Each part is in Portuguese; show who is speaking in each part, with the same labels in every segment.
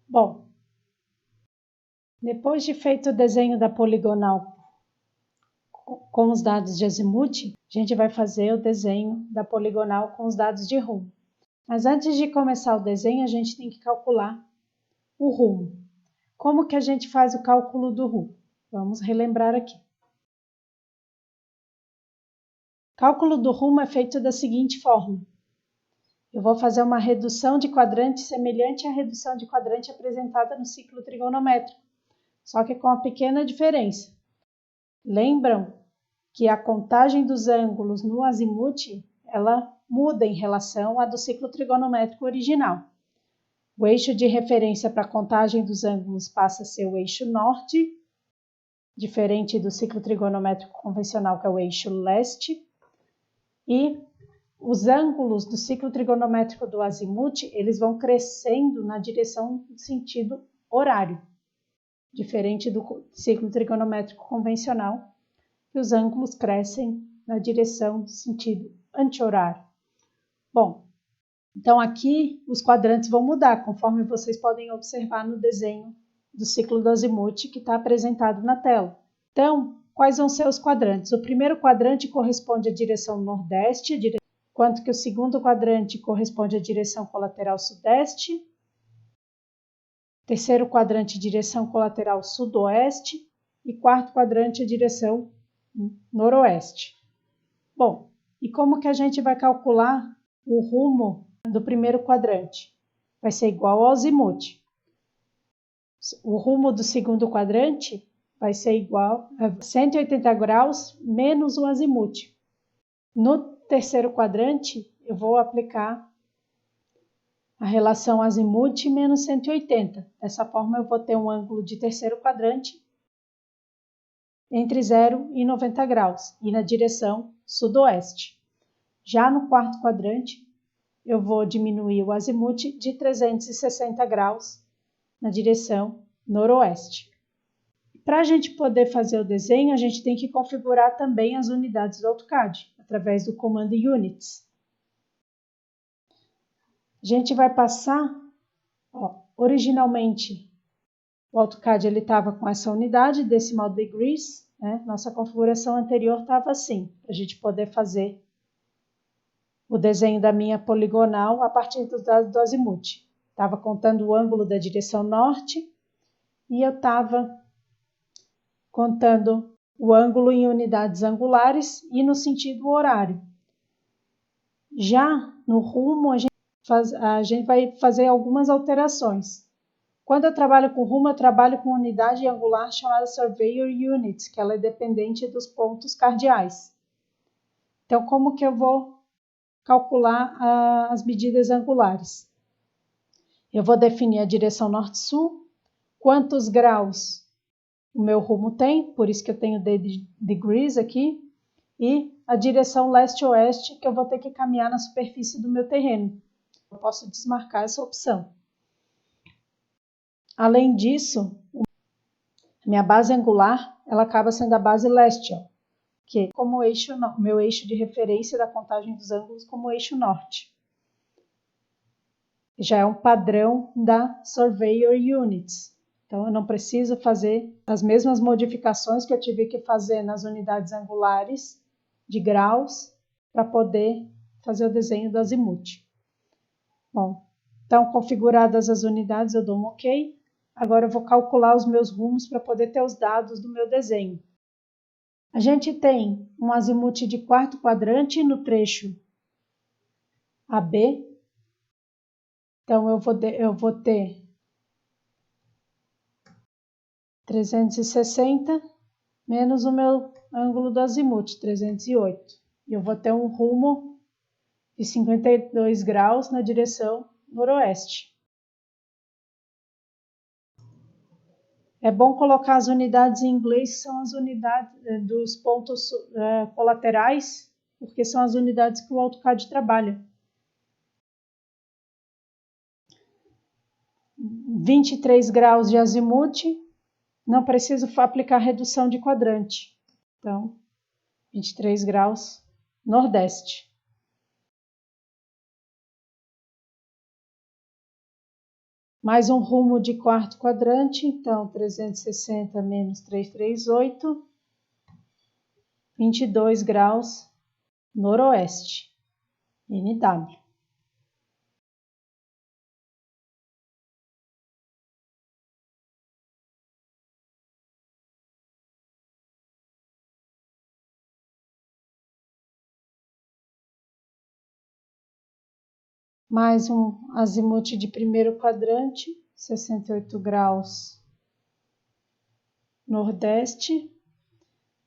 Speaker 1: Bom, depois de feito o desenho da poligonal com os dados de azimuth, a gente vai fazer o desenho da poligonal com os dados de rumo. Mas antes de começar o desenho, a gente tem que calcular o rumo. Como que a gente faz o cálculo do rumo? Vamos relembrar aqui. O cálculo do rumo é feito da seguinte forma. Eu vou fazer uma redução de quadrante semelhante à redução de quadrante apresentada no ciclo trigonométrico, só que com uma pequena diferença. Lembram que a contagem dos ângulos no azimuth, ela muda em relação à do ciclo trigonométrico original. O eixo de referência para a contagem dos ângulos passa a ser o eixo norte, diferente do ciclo trigonométrico convencional, que é o eixo leste, e os ângulos do ciclo trigonométrico do azimuth, eles vão crescendo na direção do sentido horário, diferente do ciclo trigonométrico convencional, que os ângulos crescem na direção do sentido anti-horário. Bom, então aqui os quadrantes vão mudar, conforme vocês podem observar no desenho do ciclo do azimuth que está apresentado na tela. Então, quais vão ser os quadrantes? O primeiro quadrante corresponde à direção nordeste, enquanto que o segundo quadrante corresponde à direção colateral sudeste, terceiro quadrante direção colateral sudoeste e quarto quadrante a direção noroeste. Bom, e como que a gente vai calcular o rumo do primeiro quadrante? Vai ser igual ao azimuth. O rumo do segundo quadrante vai ser igual a 180 graus menos o azimuth. No terceiro quadrante, eu vou aplicar a relação azimuth menos 180. Dessa forma, eu vou ter um ângulo de terceiro quadrante entre 0 e 90 graus e na direção sudoeste. Já no quarto quadrante, eu vou diminuir o azimuth de 360 graus na direção noroeste. Para a gente poder fazer o desenho, a gente tem que configurar também as unidades do AutoCAD, através do comando Units. A gente vai passar, originalmente, o AutoCAD estava com essa unidade, decimal degrees, né? Nossa configuração anterior estava assim, para a gente poder fazer o desenho da minha poligonal a partir dos dados do azimuth. Estava contando o ângulo da direção norte e eu estava contando o ângulo em unidades angulares e no sentido horário. Já no rumo, a gente vai fazer algumas alterações. Quando eu trabalho com rumo, eu trabalho com unidade angular chamada Surveyor Units, que ela é dependente dos pontos cardeais. Então, como que eu vou calcular as medidas angulares? Eu vou definir a direção norte-sul, quantos graus o meu rumo tem, por isso que eu tenho degrees aqui, e a direção leste-oeste que eu vou ter que caminhar na superfície do meu terreno. Eu posso desmarcar essa opção. Além disso, minha base angular ela acaba sendo a base leste, que é como meu eixo de referência da contagem dos ângulos como eixo norte. Já é um padrão da Surveyor Units. Então, eu não preciso fazer as mesmas modificações que eu tive que fazer nas unidades angulares de graus para poder fazer o desenho do azimuth. Bom, então, configuradas as unidades, eu dou um OK. Agora, eu vou calcular os meus rumos para poder ter os dados do meu desenho. A gente tem um azimuth de quarto quadrante no trecho AB. Então, eu vou ter 360 menos o meu ângulo do azimuth, 308. E eu vou ter um rumo de 52 graus na direção noroeste. É bom colocar as unidades em inglês, que são as unidades dos pontos colaterais, porque são as unidades que o AutoCAD trabalha. 23 graus de azimuth, não preciso aplicar redução de quadrante. Então, 23 graus nordeste. Mais um rumo de quarto quadrante, então 360 menos 338, 22 graus noroeste, NW. Mais um azimuth de primeiro quadrante, 68 graus nordeste.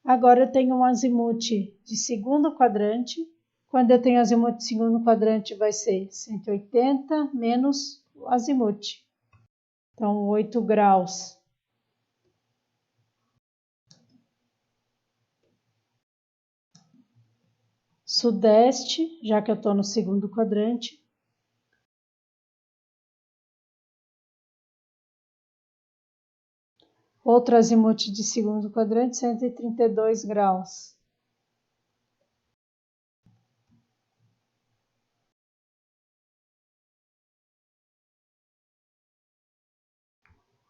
Speaker 1: Agora eu tenho um azimuth de segundo quadrante. Quando eu tenho azimuth de segundo quadrante, vai ser 180 menos o azimuth. Então, 8 graus sudeste, já que eu estou no segundo quadrante. Outro azimuth de segundo quadrante, 132 graus.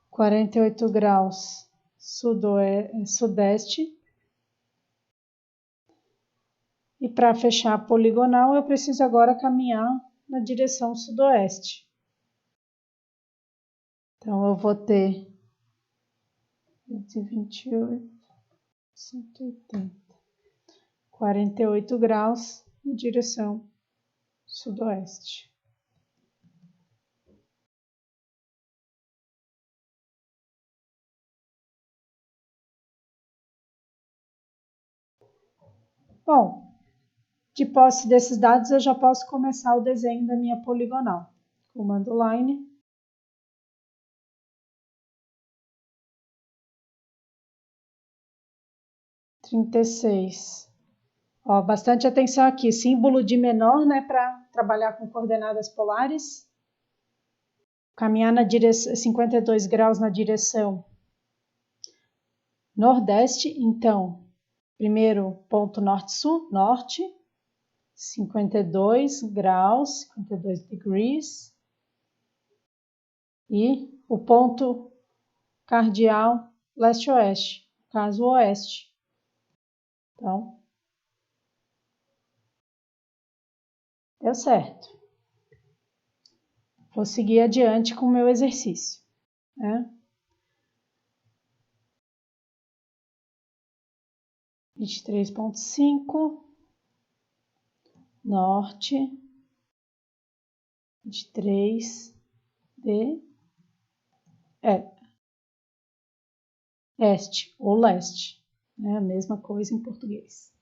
Speaker 1: (48 graus sudeste). E para fechar a poligonal, eu preciso agora caminhar na direção sudoeste. Então, eu vou ter 128, 180, 48 graus na direção sudoeste. Bom, de posse desses dados, eu já posso começar o desenho da minha poligonal. Comando Line. (36). Ó, bastante atenção aqui, símbolo de menor, né, para trabalhar com coordenadas polares. Caminhar na direção 52 graus na direção nordeste, então, primeiro ponto norte-sul, norte, 52 graus, 52 degrees. E o ponto cardial leste-oeste, caso oeste. Então, deu certo. Vou seguir adiante com o meu exercício, né? 23,5, norte, 23, este ou leste, né? A mesma coisa em português.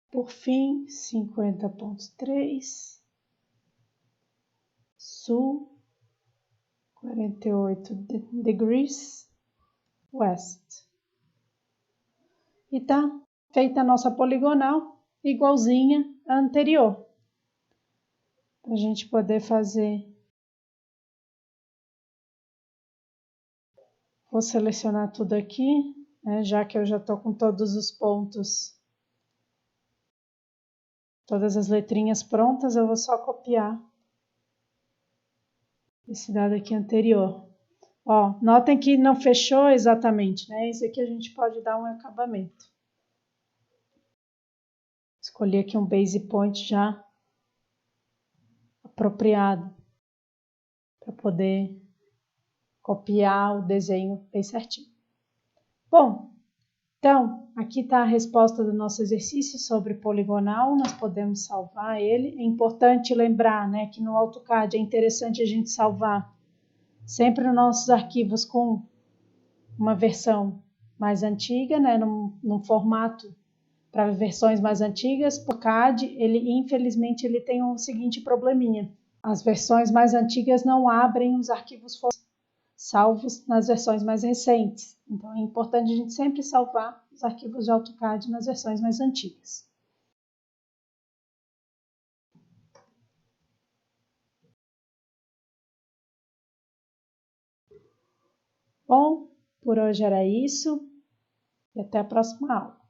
Speaker 1: Por fim, 50,3, sul, 48 degrees west. E tá feita a nossa poligonal, igualzinha à anterior. Para a gente poder fazer. Vou selecionar tudo aqui, né, já que eu já estou com todos os pontos todas as letrinhas prontas, eu vou só copiar esse dado aqui anterior. Ó, notem que não fechou exatamente, né? Isso aqui a gente pode dar um acabamento. Escolhi aqui um base point já apropriado para poder copiar o desenho bem certinho. Bom, então, aqui está a resposta do nosso exercício sobre poligonal, nós podemos salvar ele. É importante lembrar, né, que no AutoCAD é interessante a gente salvar sempre os nossos arquivos com uma versão mais antiga, né, num formato para versões mais antigas. O CAD, infelizmente, ele tem o seguinte probleminha. As versões mais antigas não abrem os arquivos salvos nas versões mais recentes. Então, é importante a gente sempre salvar os arquivos de AutoCAD nas versões mais antigas. Bom, por hoje era isso e até a próxima aula.